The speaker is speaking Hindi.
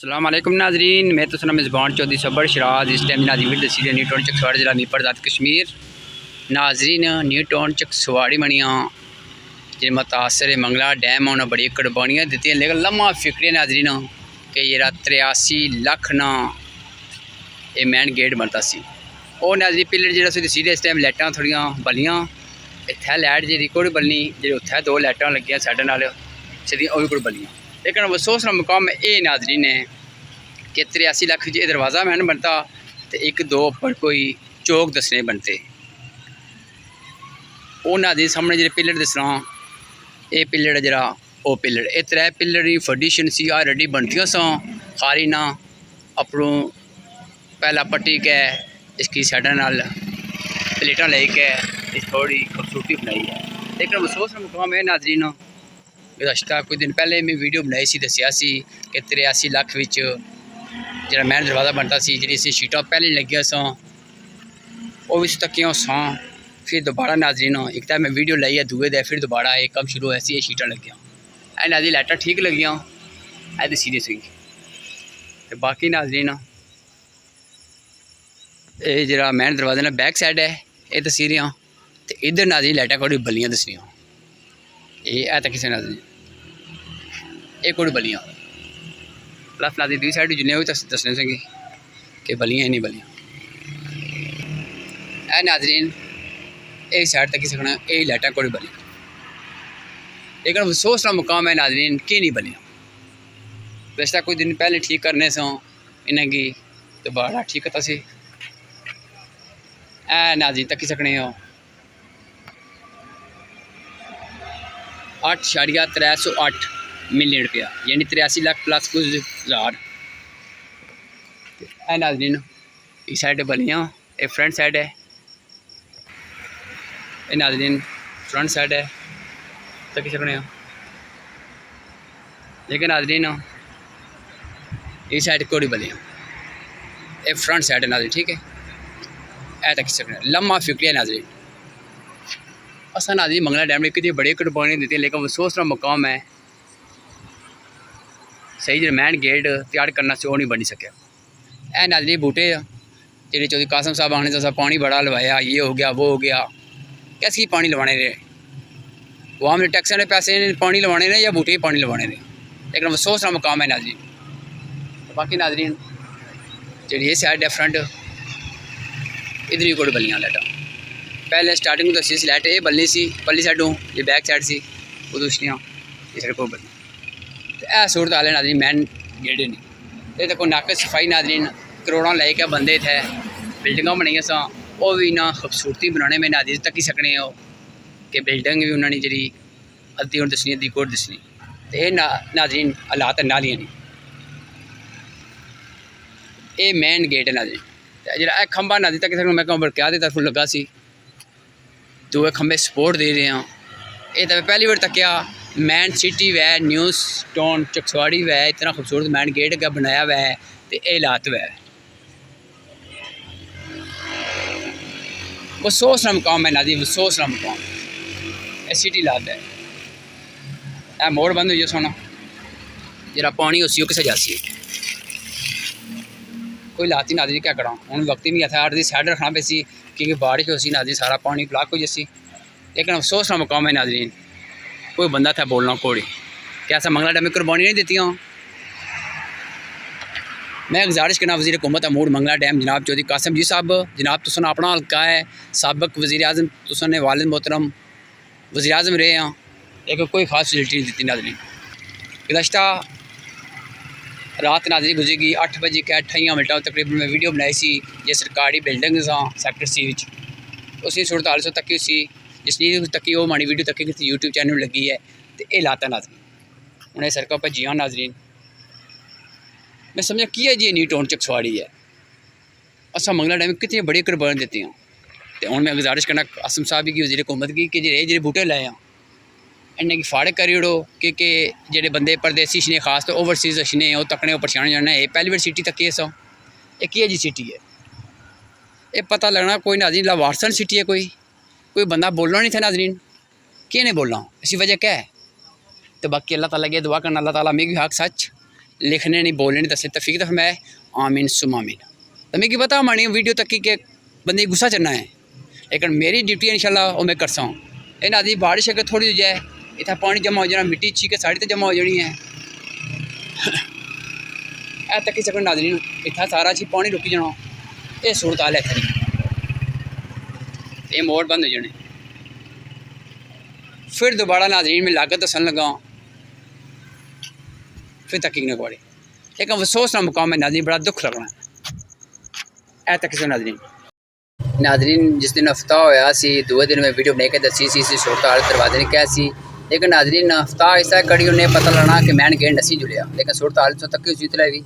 अस्सलाम वालेकुम नाजरीन, मैं तो सुना मेज़बान चौधरी सबर शराज। इस टाइम नाजीन दसी न्यू टाउन चकसवाड़ी जिला नीपर ज़ात कश्मीर। नाजरीन न्यू टाउन चकसवाड़ी बनिया जो मुतासर मंगला डैम उन्हें बड़ी कुर्बानियाँ दी, लेकिन लम्हा फिक्रे नाजरीन कि जरा 83 लाख ना ये मैन गेट बनता सी। और नाजरी पिलर जो दसी इस टाइम लाइटां थोड़ियां बलियां, इत्थै लाइट जी कोई बलनी जो उत्थे दो लाइटां लगियां साइड नाल सीधियां ओह भी कोई बलियां। लेकिन अफसोस का मुकाम ये नाजरीन है कि 83 लाख जो दरवाज़ा मैन बनता तो एक दो उपर कोई चौक दसने बनते। वो नाजरीन सामने जो पिलर दसना ये पिलर जरा वो पिलर ये 3 पिलर की फडिशन सी ऑलरेडी बनतियां सा खारी ना अपनों पहला पट्टी के इसकी साइडा नाल प्लेटा ले के इस थोड़ी खूबसूरती बनाई है। लेकिन अफसोस का मुकाम है नाजरीन गुज़श्ता कुछ दिन पहले मैं वीडियो बनाई सी, दसिया सी कि 83 लाख विच जो मैन दरवाज़ा बनता सी जी शीटा पहले लगिया सा वो भी तकिया सा। फिर दोबारा नाजरीन एक तो मैं वीडियो लाई है दूए दे, फिर दोबारा एक कम शुरू ऐसी शीटा लगिया ए नाजरी लाइटा ठीक लगियाँ ए दसी दी सी। तो बाकी नाजरीन ये जरा मैन दरवाजे ना बैक साइड है ये दसी रही। तो इधर नाजरीन लाइटा कोई बलियाँ दसियाँ ये तो किसी नाजरीन ये कोई बलियाँ प्लस नाजरीन दूसरी साइड जिन्हें भी दसने से कि बलियाँ नहीं बलियाँ ए नाजरीन एक साइड तक सकना ये लाइटा कोई बलियाँ। लेकिन अफसोस का मुकाम है नाजरीन कि नहीं बलियाँ। वैसे कुछ दिन पहले ठीक करने से इन्हें की दोबारा ठीक करता सी ए नाजरीन तक सकने हो 8.308 मिलियन रुपया यानी 83 लाख प्लस कुछ हज़ार। है नाजरीन इस साइड बलियाँ ये फ्रंट साइड है ये नाजरीन फ्रंट साइड है तक सकने। लेकिन नाजरीन इस साइड कोड़ी बलियाँ ये फ्रंट साइड है नाजरीन ठीक है ए तक सकने लम्हा फिक्रिया नाजरीन। असा नाजरीन मंगला डैम ने कितनी बड़ी कुर्बानी दी, लेकिन अफसोस का मुकाम है सही जो मैन गेट तैयार करना से वो नहीं बनी सके। ए नाजरीन बूटे जो चौधरी कासम साहब आने तो पानी बड़ा लवाया ये हो गया वो हो गया कैसे पानी लवाने रहे वो हमने टैक्स ने पैसे पानी लवाने ने या बूटे पानी लवाने ने। लेकिन अफसोस का मुकाम है नाजरीन। बाकी नाजरीन जी ये साइड है फ्रंट इधर भी कोई बलियाँ लाइटा पहले स्टार्टिंग में दसी लाइट ये बलनी सी पल्ली साइडों ये बैक साइड सी वो दूसरियाँ ये साइड को बलनी। तो यह सूरत हाल है नाजरीन मैन गेड़े नहीं ये तो कोई नाकस सफाई नाजरीन करोड़ों ले के बंदे थे बिल्डिंग बनाई सा वो भी ना खूबसूरती बनाने में नाजरीन तक ही सकने हो कि बिल्डिंग भी उन्होंने जी अद्धी और दसनी अद्धी कोट दसनी। तो यह नाजरीन हालात नालियाँ नहीं ये मैन गेट है नाजरीन। जो खंबा नाजरीन तक सकने मैं कहूँ क्या तरफ लगा सी दो खंबे सपोर्ट दे रहे हैं। ये तो पहली बार तक मैन सिटी वै न्यू टाउन चकसवाड़ी वै इतना खूबसूरत मैन गेट का बनाया हुआ है तो ये हालात वै अफसोस का मुकाम है नाजी अफसोस का मुकाम ये सिटी लात है। यह मोड़ बंद हुई सोना जरा पानी उसी किसे जासी कोई लाती नाजरी क्या करा हूँ वक्त ही नहीं था अर्धी साइड रखना पैसी क्योंकि बारिश हो सी नाजरी सारा पानी ब्लॉक हो जैसी। लेकिन अफसोस का मुकाम है नाजरीन कोई बंदा था बोलना कोड़ी क्या ऐसा मंगला डैम में कुर्बानी नहीं देती हूँ। मैं गुजारिश करना वज़ीर हुकूमत अमूर मंगला डैम जनाब चौधरी कासम जी साहब जनाब तुसन अपना हल्का है सबक वज़ीर आज़म तुसन वालिद मोहतरम वज़ीर आज़म रहे हैं लेकिन कोई खास फैसिलिटी नहीं दी नाजरीन। गुज़श्ता रात नाजरी गुजरेगी 8 बजे के 28 मिनट तकरीबन मैं वीडियो बनाई सी जो सरकारी बिल्डिंग सैक्टर सी उसी सूरत हाल से तकी सी जिसने तकी वो माड़ी वीडियो तकी कि यूट्यूब चैनल लगी है तो ये लाता नाजरीन उन्हें सड़कों पर जिया नाजरीन मैं समझा की है जी न्यू टाउन चकसवाड़ी है असा मंगला डैम कितनी बड़ी कुर्बानी देती हैं। तो हूँ मैं गुजारिश करना आसम साहब की वज़ीर हुकूमत की कि जे बूटे लाए हैं इन्हें की फाड़े करी ओड़ो कि जेडे बंदे परदेसी छने खास तो ओवरसीज छने वो तकने परेशान जाना ये पहली बार सिटी तक केस ये की है जी सिटी है ये पता लगना कोई नाजरीन लावारसन सिटी है कोई बंदा बोलना नहीं था नाजरीन कि नहीं बोलना इसी वजह क्या है। तो बाकी अल्लाह ताला की दुआ करना अल्लाह ताला में भी हक सच लिखने नहीं बोलने नहीं दसे तफीक तो मैं आमीन सुम आमीन। तो मैं पता मानी वीडियो तक कि बंदे गुस्सा चढ़ना है, लेकिन मेरी ड्यूटी इंशाल्लाह वो मैं करसा हूँ। इन आदि बारिश अगर थोड़ी हो जाए इतना पानी जमा हो जाना, मिट्टी छी के साड़ी तो जमा हो जानी है ऐ तक सकन नाज़रीन इतना सारा जी पानी रुकी जाना। ये सूरत हाल है इतनी, ये मोड़ बंद हो जाने। फिर दोबारा नाज़रीन में लागत दसन लगा, फिर तकीक न पड़ी। एक अफसोस ना मुकाम है नाज़रीन, बड़ा दुख लगना ऐ तक नाज़रीन। नाज़रीन जिस दिन हफ्ता होया सी दूए दिन में वीडियो बना के दसी सी सूरत हाल दरवाजे ने क्या सी, लेकिन नाज़रीन हफ्ता ऐसा कड़ी उन्हें पता लगना कि मैन गेंद नसी जुलिया, लेकिन सूरत हाल तो तक उसी तरह भी